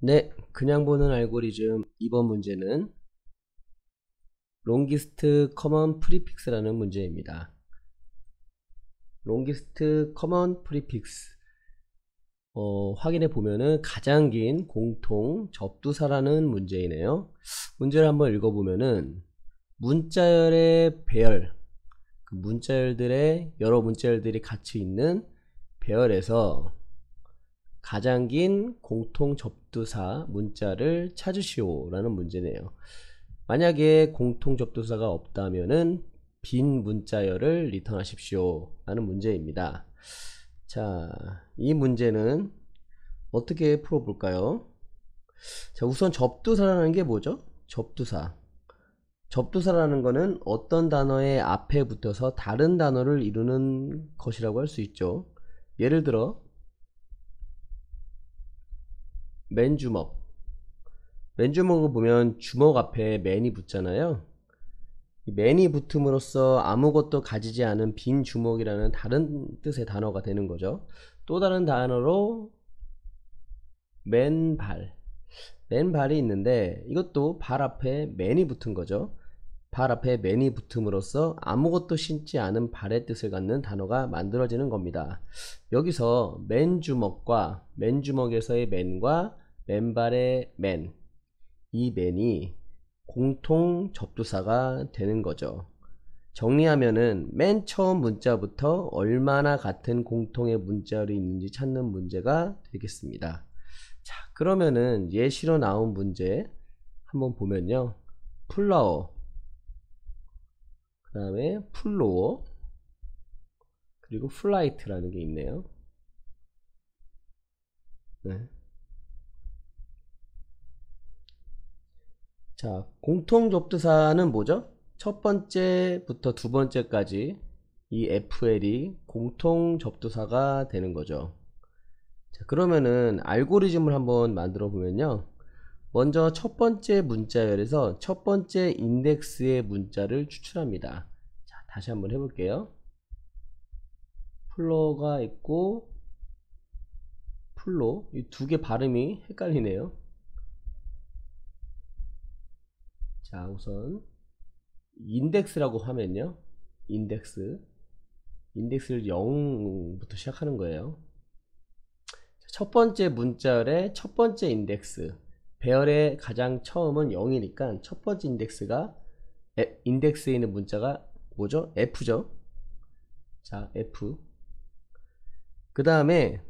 네, 그냥 보는 알고리즘 이번 문제는 longest common prefix라는 문제입니다. longest common prefix 확인해 보면은 가장 긴 공통 접두사라는 문제이네요. 문제를 한번 읽어보면은 문자열의 배열, 그 문자열들의 여러 문자열들이 같이 있는 배열에서 가장 긴 공통 접두사 문자를 찾으시오 라는 문제네요. 만약에 공통 접두사가 없다면은 빈 문자열을 리턴하십시오 라는 문제입니다. 자, 이 문제는 어떻게 풀어볼까요? 자, 우선 접두사라는 게 뭐죠? 접두사. 접두사라는 거는 어떤 단어의 앞에 붙어서 다른 단어를 이루는 것이라고 할 수 있죠. 예를 들어 맨주먹. 맨주먹을 보면 주먹 앞에 맨이 붙잖아요. 이 맨이 붙음으로써 아무것도 가지지 않은 빈 주먹이라는 다른 뜻의 단어가 되는 거죠. 또 다른 단어로 맨발. 맨발이 있는데 이것도 발 앞에 맨이 붙은 거죠. 발 앞에 맨이 붙음으로써 아무것도 신지 않은 발의 뜻을 갖는 단어가 만들어지는 겁니다. 여기서 맨주먹과 맨주먹에서의 맨과 맨발의 맨, 이 맨이 공통 접두사가 되는 거죠. 정리하면은 맨 처음 문자부터 얼마나 같은 공통의 문자열이 있는지 찾는 문제가 되겠습니다. 자, 그러면은 예시로 나온 문제 한번 보면요. 플라워, 그 다음에 플로어, 그리고 플라이트라는 게 있네요. 네. 자, 공통 접두사는 뭐죠? 첫 번째부터 두 번째까지 이 FL이 공통 접두사가 되는 거죠. 자, 그러면은 알고리즘을 한번 만들어 보면요. 먼저 첫 번째 문자열에서 첫 번째 인덱스의 문자를 추출합니다. 자, 다시 한번 해볼게요. 플로가 있고 플로, 이 두 개 발음이 헷갈리네요. 자, 우선 인덱스라고 하면요. 인덱스를 0부터 시작하는 거예요. 첫 번째 문자열의 첫 번째 인덱스, 배열의 가장 처음은 0이니까 첫 번째 인덱스가 인덱스에 있는 문자가 뭐죠? F죠. 자, F. 그 다음에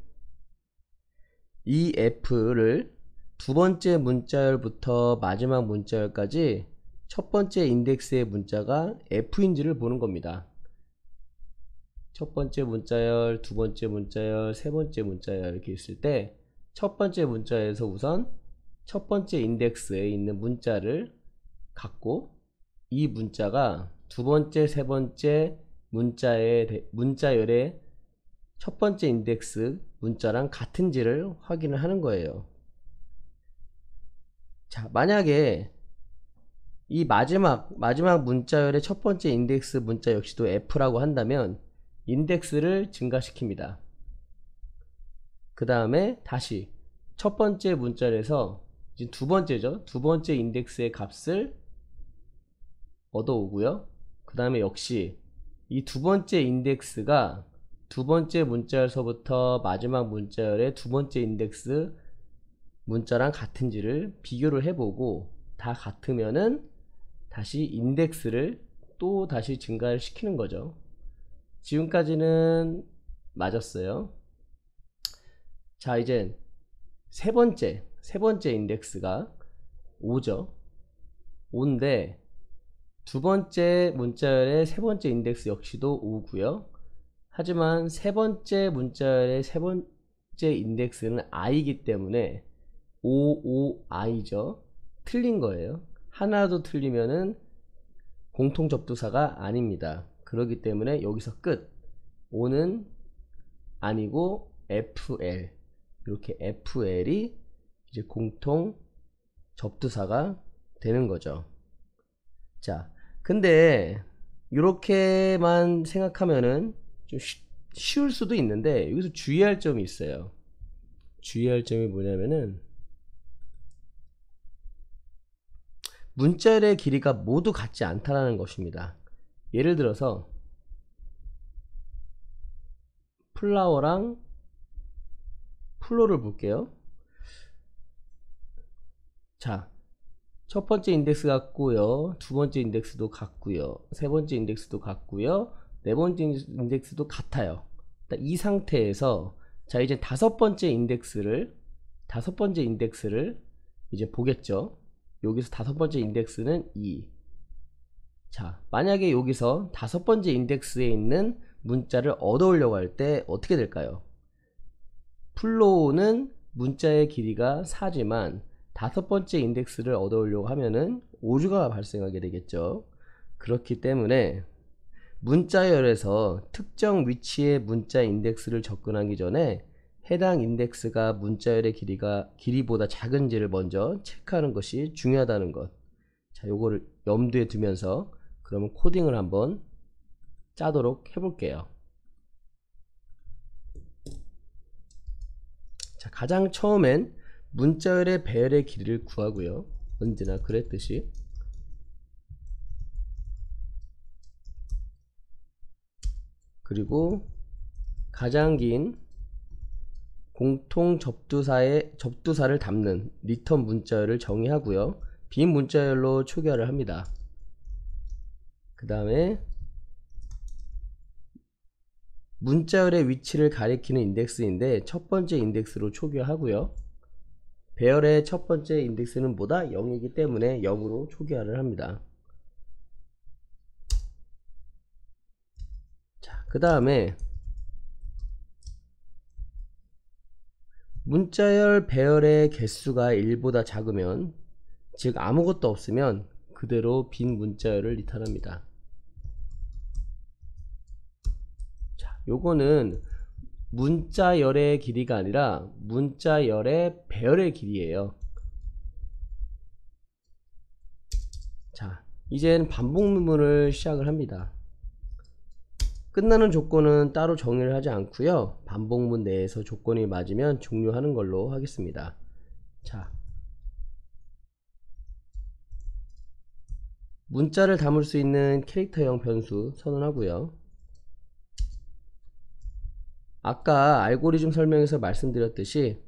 이 F를 두 번째 문자열부터 마지막 문자열까지 첫 번째 인덱스의 문자가 F인지를 보는 겁니다. 첫 번째 문자열, 두 번째 문자열, 세 번째 문자열 이렇게 있을 때 첫 번째 문자에서 우선 첫 번째 인덱스에 있는 문자를 갖고 이 문자가 두 번째, 세 번째 문자열의 첫 번째 인덱스 문자랑 같은지를 확인을 하는 거예요. 자, 만약에 이 마지막 문자열의 첫 번째 인덱스 문자 역시도 F라고 한다면 인덱스를 증가시킵니다. 그 다음에 다시 첫 번째 문자열에서 이제 두 번째죠. 두 번째 인덱스의 값을 얻어오고요. 그 다음에 역시 이 두 번째 인덱스가 두 번째 문자열서부터 마지막 문자열의 두 번째 인덱스 문자랑 같은지를 비교를 해보고 다 같으면은 다시 인덱스를 또 다시 증가를 시키는 거죠. 지금까지는 맞았어요. 자, 이제 세 번째 인덱스가 5죠. 5인데 두 번째 문자열의 세 번째 인덱스 역시도 5고요. 하지만 세 번째 문자열의 세 번째 인덱스는 i이기 때문에 55i죠. 틀린 거예요. 하나도 틀리면은 공통 접두사가 아닙니다. 그렇기 때문에 여기서 끝. 5는 아니고 FL. 이렇게 FL이 이제 공통 접두사가 되는 거죠. 자, 근데 이렇게만 생각하면은 좀 쉬울 수도 있는데 여기서 주의할 점이 있어요. 주의할 점이 뭐냐면은 문자열의 길이가 모두 같지 않다라는 것입니다. 예를 들어서 플라워랑 플로를 볼게요. 자, 첫 번째 인덱스 같고요, 두 번째 인덱스도 같고요, 세 번째 인덱스도 같고요, 네 번째 인덱스도 같아요. 이 상태에서 자, 이제 다섯 번째 인덱스를 이제 보겠죠. 여기서 다섯 번째 인덱스는 2. 자, 만약에 여기서 다섯 번째 인덱스에 있는 문자를 얻어오려고 할 때 어떻게 될까요? 플로우는 문자의 길이가 4지만 다섯 번째 인덱스를 얻어오려고 하면은 5주가 발생하게 되겠죠. 그렇기 때문에 문자열에서 특정 위치의 문자 인덱스를 접근하기 전에 해당 인덱스가 문자열의 길이보다 작은지를 먼저 체크하는 것이 중요하다는 것. 자, 요거를 염두에 두면서 그러면 코딩을 한번 짜도록 해볼게요. 자, 가장 처음엔 문자열의 배열의 길이를 구하고요. 언제나 그랬듯이. 그리고 가장 긴 공통 접두사를 담는 리턴 문자열을 정의하고요. 빈 문자열로 초기화를 합니다. 그 다음에 문자열의 위치를 가리키는 인덱스인데 첫 번째 인덱스로 초기화하고요. 배열의 첫 번째 인덱스는 뭐다? 0이기 때문에 0으로 초기화를 합니다. 자, 그 다음에 문자열 배열의 개수가 1보다 작으면, 즉 아무것도 없으면 그대로 빈 문자열을 리턴합니다. 자, 요거는 문자열의 길이가 아니라 문자열의 배열의 길이에요. 자, 이젠 반복문을 시작을 합니다. 끝나는 조건은 따로 정의를 하지 않고요. 반복문 내에서 조건이 맞으면 종료하는 걸로 하겠습니다. 자, 문자를 담을 수 있는 캐릭터형 변수 선언하고요. 아까 알고리즘 설명에서 말씀드렸듯이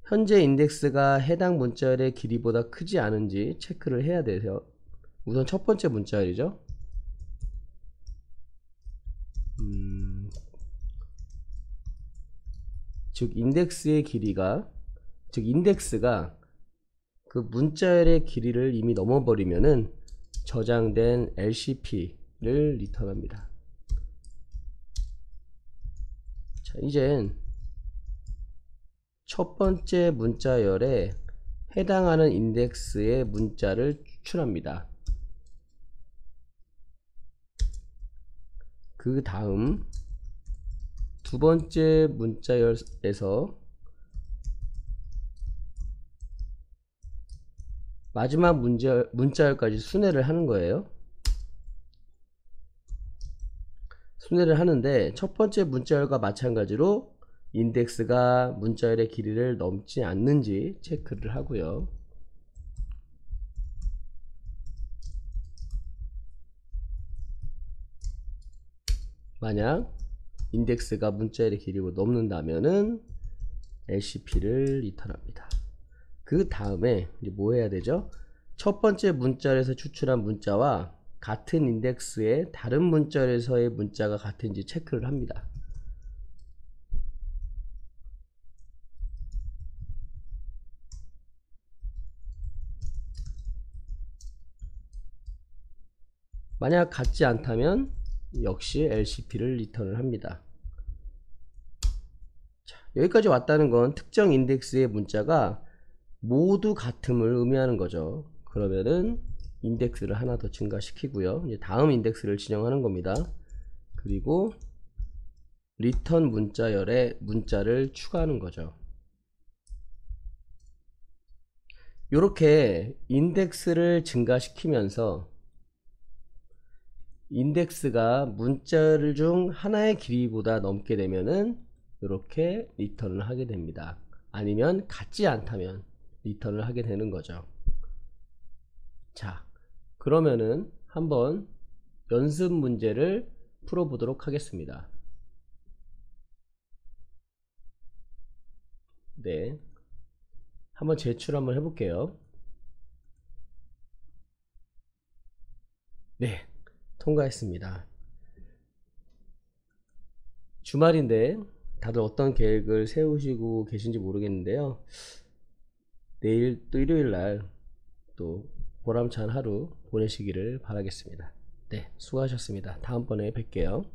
현재 인덱스가 해당 문자열의 길이보다 크지 않은지 체크를 해야 돼요. 우선 첫 번째 문자열이죠. 즉 인덱스의 길이가, 즉 인덱스가 그 문자열의 길이를 이미 넘어버리면은 저장된 LCP를 리턴합니다. 자, 이젠 첫 번째 문자열에 해당하는 인덱스의 문자를 추출합니다. 그 다음 두 번째 문자열에서 마지막 문자열까지 순회를 하는 거예요. 순회를 하는데 첫 번째 문자열과 마찬가지로 인덱스가 문자열의 길이를 넘지 않는지 체크를 하고요. 만약 인덱스가 문자열의 길이를 넘는다면은 LCP를 리턴합니다. 그 다음에 이제 뭐 해야 되죠? 첫 번째 문자열에서 추출한 문자와 같은 인덱스의 다른 문자열에서의 문자가 같은지 체크를 합니다. 만약 같지 않다면 역시 LCP를 리턴을 합니다. 자, 여기까지 왔다는 건 특정 인덱스의 문자가 모두 같음을 의미하는 거죠. 그러면은 인덱스를 하나 더 증가시키고요. 이제 다음 인덱스를 지정하는 겁니다. 그리고 리턴 문자열에 문자를 추가하는 거죠. 이렇게 인덱스를 증가시키면서 인덱스가 문자열 중 하나의 길이보다 넘게 되면은 이렇게 리턴을 하게 됩니다. 아니면 같지 않다면 리턴을 하게 되는 거죠. 자, 그러면은 한번 연습 문제를 풀어보도록 하겠습니다. 네, 한번 제출 한번 해볼게요. 네, 통과했습니다. 주말인데 다들 어떤 계획을 세우시고 계신지 모르겠는데요. 내일 또 일요일날 또 보람찬 하루 보내시기를 바라겠습니다. 네, 수고하셨습니다. 다음번에 뵐게요.